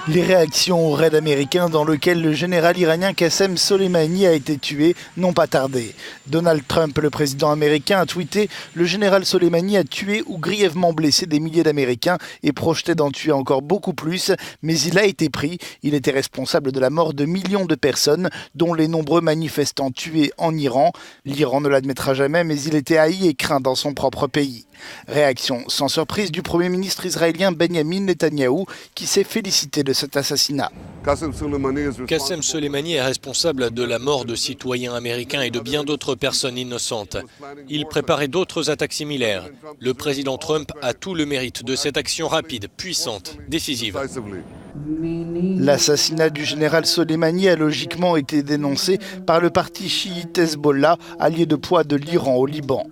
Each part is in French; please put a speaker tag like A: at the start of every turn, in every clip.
A: Les réactions au raid américain dans lequel le général iranien Qassem Soleimani a été tué n'ont pas tardé. Donald Trump, le président américain, a tweeté « Le général Soleimani a tué ou grièvement blessé des milliers d'Américains et projetait d'en tuer encore beaucoup plus, mais il a été pris. Il était responsable de la mort de millions de personnes, dont les nombreux manifestants tués en Iran. L'Iran ne l'admettra jamais, mais il était haï et craint dans son propre pays. » Réaction sans surprise du Premier ministre israélien Benjamin Netanyahou qui s'est félicité de cet assassinat.
B: Qassem Soleimani est responsable de la mort de citoyens américains et de bien d'autres personnes innocentes. Il préparait d'autres attaques similaires. Le président Trump a tout le mérite de cette action rapide, puissante, décisive.
A: L'assassinat du général Soleimani a logiquement été dénoncé par le parti chiite Hezbollah, allié de poids de l'Iran au Liban.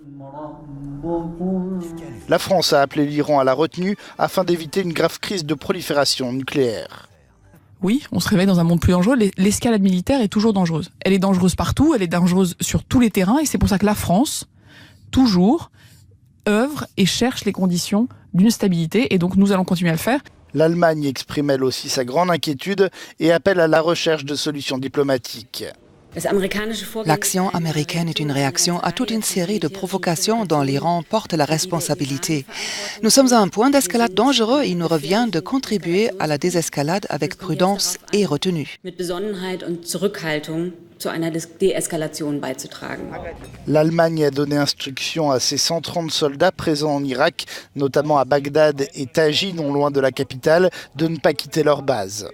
A: La France a appelé l'Iran à la retenue afin d'éviter une grave crise de prolifération nucléaire.
C: Oui, on se réveille dans un monde plus dangereux. L'escalade militaire est toujours dangereuse. Elle est dangereuse partout, elle est dangereuse sur tous les terrains et c'est pour ça que la France, toujours, œuvre et cherche les conditions d'une stabilité et donc nous allons continuer à le faire.
A: L'Allemagne exprime elle aussi sa grande inquiétude et appelle à la recherche de solutions diplomatiques.
D: L'action américaine est une réaction à toute une série de provocations dont l'Iran porte la responsabilité. Nous sommes à un point d'escalade dangereux et il nous revient de contribuer à la désescalade avec prudence et retenue.
A: L'Allemagne a donné instruction à ses 130 soldats présents en Irak, notamment à Bagdad et Taji, non loin de la capitale, de ne pas quitter leur base.